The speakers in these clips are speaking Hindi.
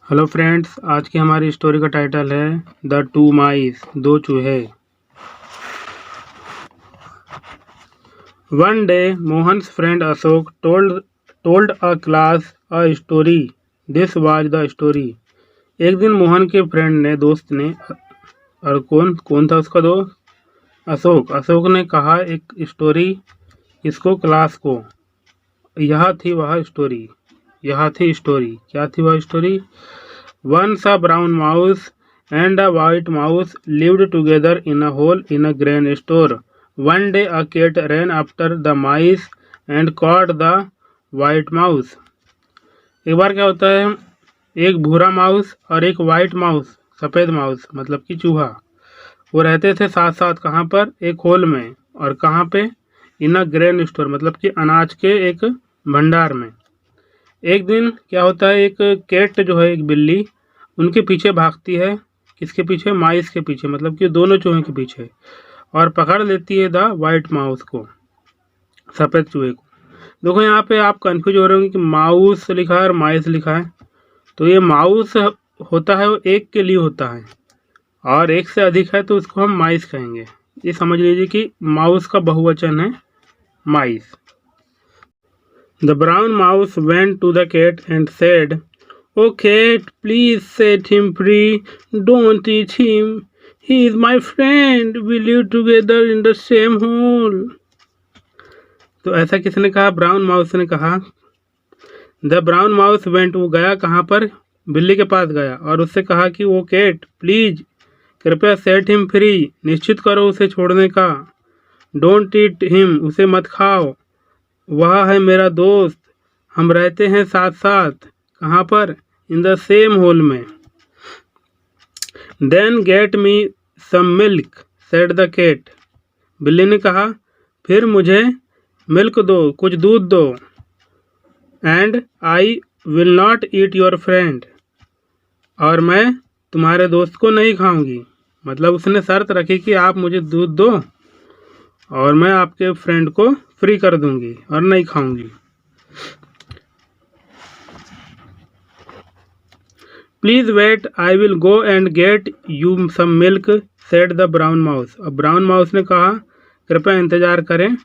हेलो फ्रेंड्स, आज की हमारी स्टोरी का टाइटल है द टू माइस, दो चूहे। One day Mohan's friend Ashok told a class a story. This was the story. एक दिन मोहन के फ्रेंड ने, दोस्त ने, और कौन था उसका दोस्त? अशोक ने कहा एक स्टोरी इसको, क्लास को। यह थी स्टोरी। क्या थी वह story? Once a brown mouse and a white mouse lived together in a hole in a grain store. One day a cat ran after the mice and caught the white mouse. एक बार क्या होता है, एक भूरा माउस और एक वाइट माउस, सफ़ेद माउस मतलब कि चूहा, वो रहते थे साथ साथ। कहाँ पर? एक होल में। और कहाँ पे? इन अ ग्रेन स्टोर मतलब कि अनाज के एक भंडार में। एक दिन क्या होता है, एक कैट जो है, एक बिल्ली, उनके पीछे भागती है। किसके पीछे? माइस के पीछे, मतलब कि दोनों चूहे के पीछे, और पकड़ लेती है द वाइट माउस को, सफ़ेद चूहे को। देखो यहाँ पे आप कंफ्यूज हो रहे होंगे कि माउस लिखा है और माइस लिखा है। तो ये माउस होता है वो एक के लिए होता है, और एक से अधिक है तो उसको हम माइस कहेंगे। ये समझ लीजिए कि माउस का बहुवचन है माइस। The brown mouse went to the cat and said, "Oh cat, please set him free. Don't eat him. He is my friend. We live together in the same hole." तो ऐसा किसने कहा? ब्राउन माउस ने कहा। द ब्राउन माउस वेंट, वो गया कहाँ पर? बिल्ली के पास गया और उससे कहा कि वो कैट, प्लीज कृपया सेट हिम फ्री, निश्चित करो उसे छोड़ने का। डोंट ईट हिम, उसे मत खाओ। वह है मेरा दोस्त, हम रहते हैं साथ साथ। कहाँ पर? इन द सेम होल में। Then get me some milk, said the cat. बिल्ली ने कहा, फिर मुझे मिल्क दो, कुछ दूध दो। And I will not eat your friend, और मैं तुम्हारे दोस्त को नहीं खाऊंगी। मतलब उसने शर्त रखी कि आप मुझे दूध दो और मैं आपके फ्रेंड को फ्री कर दूंगी और नहीं खाऊंगी। Please wait, I will go and get you some milk, said the brown mouse. अब ब्राउन माउस ने कहा, कृपया इंतज़ार करें,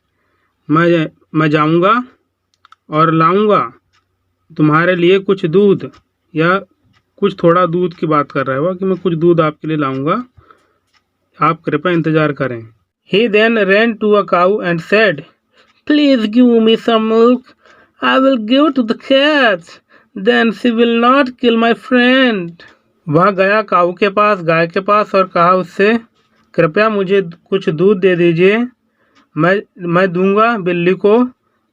मैं जाऊंगा और लाऊंगा तुम्हारे लिए कुछ दूध, या कुछ थोड़ा दूध की बात कर रहा है वो, कि मैं कुछ दूध आपके लिए लाऊंगा, आप कृपया इंतज़ार करें। He then ran to a cow and said, "Please give me some milk. I will give to the cat. Then she will not kill my friend." वह गया काऊ के पास, गाय के पास, और कहा उससे, कृपया मुझे कुछ दूध दे दीजिए, मैं दूंगा बिल्ली को,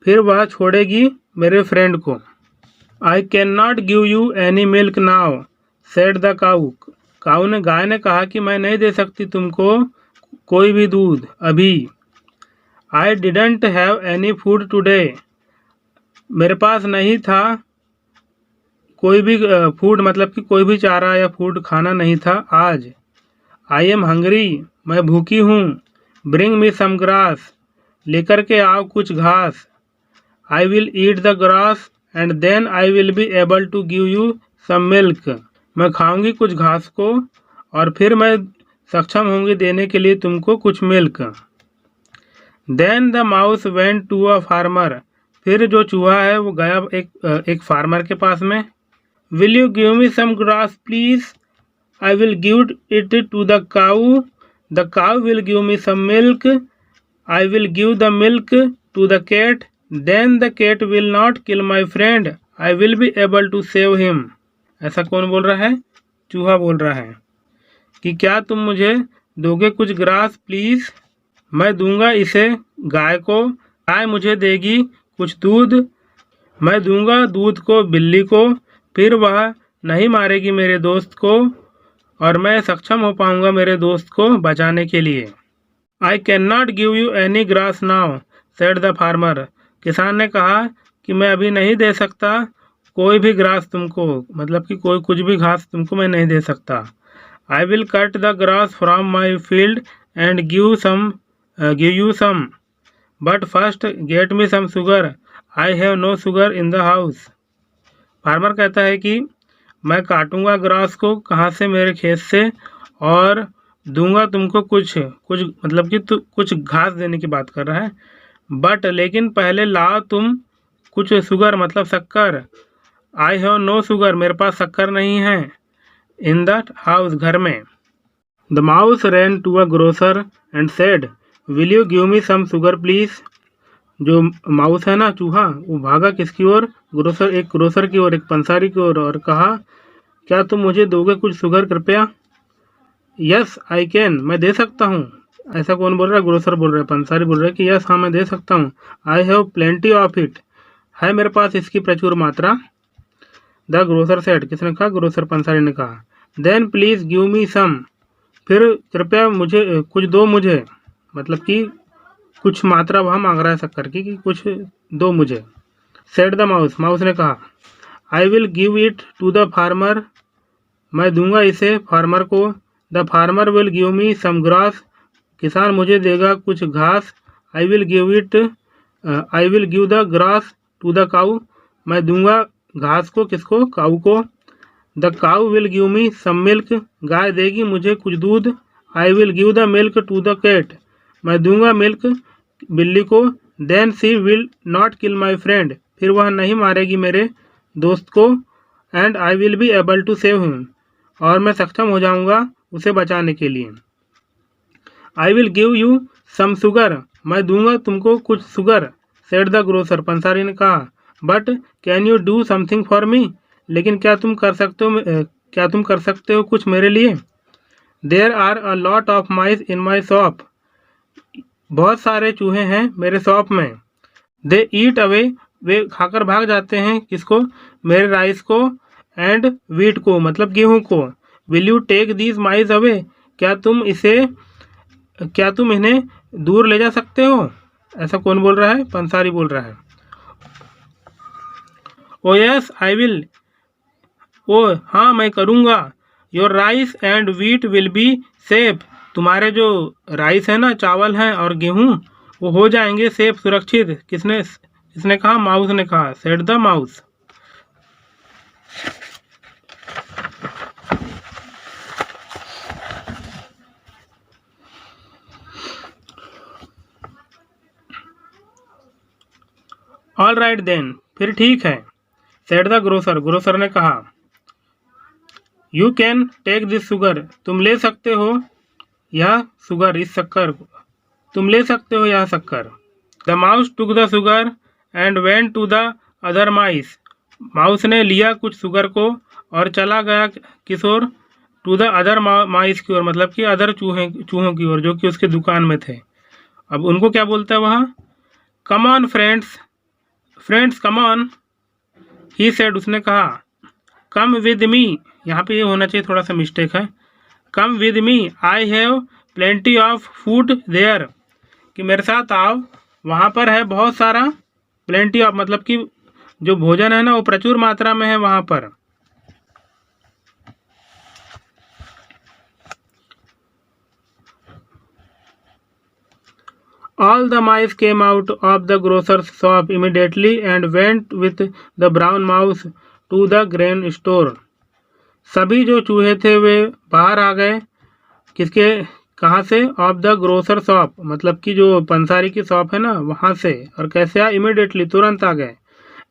फिर वह छोड़ेगी मेरे फ्रेंड को। I cannot give you any milk now, said the cow. गाय ने कहा कि मैं नहीं दे सकती तुमको कोई भी दूध अभी। I didn't have any food today. मेरे पास नहीं था कोई भी फूड, मतलब कि कोई भी चारा या फूड, खाना नहीं था आज। I am hungry. मैं भूखी हूँ। Bring me some grass. लेकर के आओ कुछ घास। I will eat the grass and then I will be able to give you some milk. मैं खाऊंगी कुछ घास को और फिर मैं सक्षम होंगी देने के लिए तुमको कुछ milk. Then the mouse went to a farmer. फिर जो चूहा है वो गया एक फार्मर के पास में। Will you give me some grass please? I will give it to the cow. The cow will give me some milk. I will give the milk to the cat. Then the cat will not kill my friend. I will be able to save him. ऐसा कौन बोल रहा है? चूहा बोल रहा है कि क्या तुम मुझे दोगे कुछ ग्रास प्लीज़? मैं दूंगा इसे गाय को, गाय मुझे देगी कुछ दूध, मैं दूंगा दूध को बिल्ली को, फिर वह नहीं मारेगी मेरे दोस्त को और मैं सक्षम हो पाऊंगा मेरे दोस्त को बचाने के लिए। I can not give you any grass now, said the farmer. किसान ने कहा कि मैं अभी नहीं दे सकता कोई भी ग्रास तुमको, मतलब कि कोई कुछ भी घास तुमको मैं नहीं दे सकता। I will cut the grass from my field and give you some. But first get me some sugar. I have no sugar in the house. Farmer कहता है कि मैं काटूंगा ग्रास को कहाँ से, मेरे खेत से, और दूंगा तुमको कुछ कुछ मतलब कि कुछ घास देने की बात कर रहा है। बट लेकिन पहले लाओ तुम कुछ शुगर मतलब शक्कर। आई हैव नो शुगर, मेरे पास शक्कर नहीं है। इन द हाउस, घर में। The mouse ran to a grocer and said will you give me some sugar please. जो माउस है ना, चूहा, वो भागा किसकी ओर, एक ग्रोसर की ओर, एक पंसारी की ओर, और कहा क्या तुम मुझे दोगे कुछ शुगर कृपया। यस आई कैन, मैं दे सकता हूँ। ऐसा कौन बोल रहा है, ग्रोसर बोल रहा है, पंसारी बोल रहा है कि यस हाँ मैं दे सकता हूँ। आई हैव प्लेंटी ऑफ इट, है मेरे पास इसकी प्रचुर मात्रा। द ग्रोसर सेड, किसने कहा, ग्रोसर पंसारी ने कहा। देन प्लीज गिव मी सम, फिर कृपया मुझे कुछ दो मुझे, मतलब कि कुछ मात्रा वहाँ मांग रहा है शक्कर की कि कुछ दो मुझे। सेड द माउस, माउस ने कहा। I will give it to the farmer, मैं दूंगा इसे फार्मर को। The farmer will give me some grass, किसान मुझे देगा कुछ घास। I will give the grass to the cow, मैं दूंगा घास को किसको, काऊ को। The cow will give me some milk, गाय देगी मुझे कुछ दूध। I will give the milk to the cat, मैं दूंगा मिल्क बिल्ली को। Then C will not kill my friend, फिर वह नहीं मारेगी मेरे दोस्त को। And I will be able to save him, और मैं सक्षम हो जाऊंगा उसे बचाने के लिए। I will give you some sugar, मैं दूंगा तुमको कुछ शुगर। सेड द ग्रोसर, पंसारी ने कहा। But can you do something for me, लेकिन क्या तुम कर सकते हो कुछ मेरे लिए। There are a lot of mice in my shop, बहुत सारे चूहे हैं मेरे शॉप में। दे ईट अवे, वे खाकर भाग जाते हैं किसको, मेरे राइस को। एंड वीट को, मतलब गेहूं को। Will you take these mice away, क्या तुम इन्हें दूर ले जा सकते हो। ऐसा कौन बोल रहा है, पंसारी बोल रहा है। ओ यस आई विल, ओ हाँ मैं करूँगा। Your rice and wheat will be safe, तुम्हारे जो राइस है ना, चावल हैं और गेहूँ, वो हो जाएंगे सेफ, सुरक्षित। किसने कहा, माउस ने कहा। Said the mouse. All right then, फिर ठीक है। सेड द ग्रोसर, ग्रोसर ने कहा। You can take this sugar, तुम ले सकते हो यह शुगर, इस शक्कर को तुम ले सकते हो यह शक्कर। The mouse took the sugar and went to the other mice, mouse ने लिया कुछ शुगर को और चला गया किस ओर, टू द अदर माइस की ओर, मतलब कि अदर चूहों की ओर, जो कि उसके दुकान में थे। अब उनको क्या बोलता है वहाँ, come on friends come on, he said, उसने कहा। कम विद मी, यहाँ पे ये होना चाहिए, थोड़ा सा मिस्टेक है। Come with me, I have plenty of food there, कि मेरे साथ आओ, वहाँ पर है बहुत सारा। प्लेंटी ऑफ मतलब कि जो भोजन है ना, वो प्रचुर मात्रा में है वहाँ पर। All the mice came out of the grocer's shop immediately and went with the brown mouse to the grain store. सभी जो चूहे थे वे बाहर आ गए, किसके, कहाँ से, ऑफ द ग्रोसर शॉप, मतलब कि जो पंसारी की शॉप है ना, वहाँ से। और कैसे आए, इमीडिएटली, तुरंत आ गए।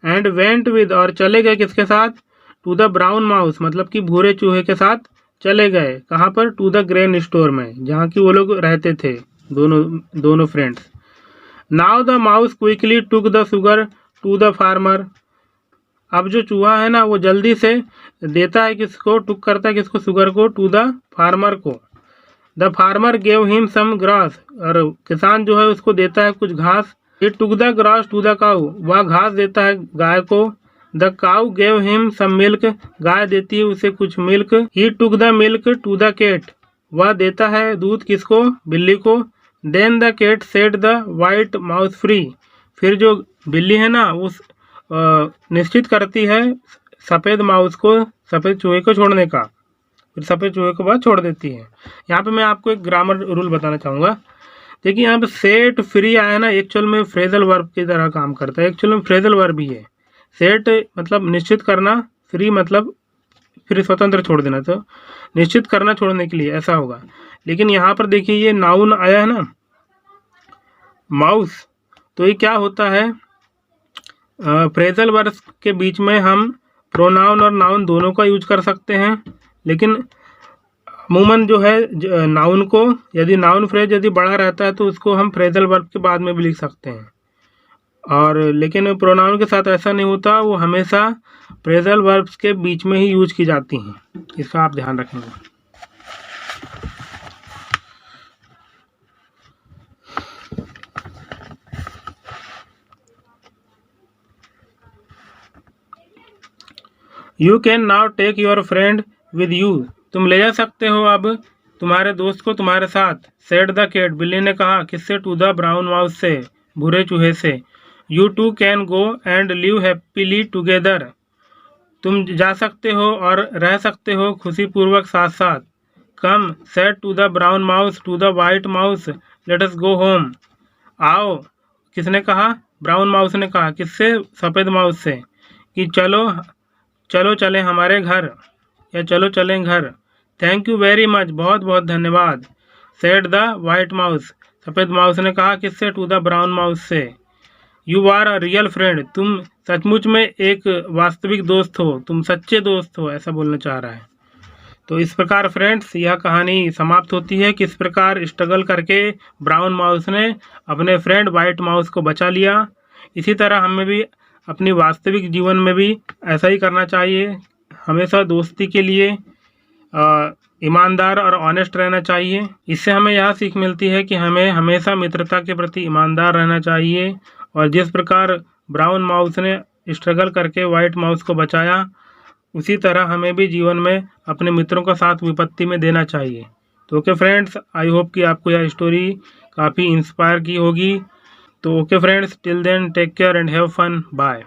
एंड वेंट विद, और चले गए किसके साथ, टू द ब्राउन माउस, मतलब कि भूरे चूहे के साथ चले गए। कहाँ पर, टू द ग्रेन स्टोर में, जहाँ की वो लोग रहते थे, दोनों friends. Now the mouse quickly took the sugar to the farmer, अब जो चूहा है ना, वो जल्दी से देता है किसको, टुक करता है किसको, शुगर को, टू द फार्मर को। The farmer gave him some grass, और किसान जो है उसको देता है कुछ घास। He took the grass to the cow, वह घास देता है गाय को। The cow gave him some milk, गाय देती है उसे कुछ milk. He took the milk to the cat, वह देता है दूध किसको, बिल्ली को। Then the cat set the white mouse free, फिर जो बिल्ली है ना, उस निश्चित करती है सफ़ेद माउस को, सफ़ेद चूहे को छोड़ने का, फिर सफ़ेद चूहे को बाद छोड़ देती है। यहाँ पे मैं आपको एक ग्रामर रूल बताना चाहूँगा। देखिए यहाँ पे सेट फ्री आया ना, एक्चुअल में फ्रेजल वर्ब की तरह काम करता है, एक्चुअल में फ्रेजल वर्ब ही है। सेट मतलब निश्चित करना, फ्री मतलब फिर स्वतंत्र छोड़ देना, तो निश्चित करना छोड़ने के लिए ऐसा होगा। लेकिन यहाँ पर देखिए ये नाउन आया है ना, माउस, तो ये क्या होता है, फ्रेजल वर्ब्स के बीच में हम प्रोनाउन और नाउन दोनों का यूज कर सकते हैं, लेकिन अमूमन जो है नाउन को, यदि नाउन फ्रेज यदि बड़ा रहता है तो उसको हम फ्रेजल वर्ब के बाद में भी लिख सकते हैं, और लेकिन प्रोनाउन के साथ ऐसा नहीं होता, वो हमेशा फ्रेजल वर्ब्स के बीच में ही यूज की जाती हैं, इसका आप ध्यान रखेंगे। You can now take your friend with you, तुम ले जा सकते हो अब तुम्हारे दोस्त को तुम्हारे साथ। सेड द कैट, बिल्ली ने कहा, किससे, टू द ब्राउन माउस से, भूरे चूहे से। You too can go and live happily together, तुम जा सकते हो और रह सकते हो खुशीपूर्वक साथ साथ। Come, said to the brown mouse to the white mouse, let us go home, आओ, किसने कहा, ब्राउन माउस ने कहा, किससे, सफ़ेद माउस से, कि चलो चलो चलें हमारे घर, या चलो चलें घर। थैंक यू वेरी मच, बहुत बहुत धन्यवाद। सेड द वाइट माउस, सफ़ेद माउस ने कहा, किससे, टू द ब्राउन माउस से। You are a real friend, तुम सचमुच में एक वास्तविक दोस्त हो, तुम सच्चे दोस्त हो, ऐसा बोलना चाह रहा है। तो इस प्रकार फ्रेंड्स यह कहानी समाप्त होती है, किस प्रकार स्ट्रगल करके ब्राउन माउस ने अपने फ्रेंड वाइट माउस को बचा लिया। इसी तरह हमें भी अपनी वास्तविक जीवन में भी ऐसा ही करना चाहिए, हमेशा दोस्ती के लिए ईमानदार और ऑनेस्ट रहना चाहिए। इससे हमें यह सीख मिलती है कि हमें हमेशा मित्रता के प्रति ईमानदार रहना चाहिए, और जिस प्रकार ब्राउन माउस ने स्ट्रगल करके वाइट माउस को बचाया, उसी तरह हमें भी जीवन में अपने मित्रों का साथ विपत्ति में देना चाहिए। तो ओके फ्रेंड्स, आई होप कि आपको यह स्टोरी काफ़ी इंस्पायर की होगी। तो okay friends, till then take care and have fun, bye.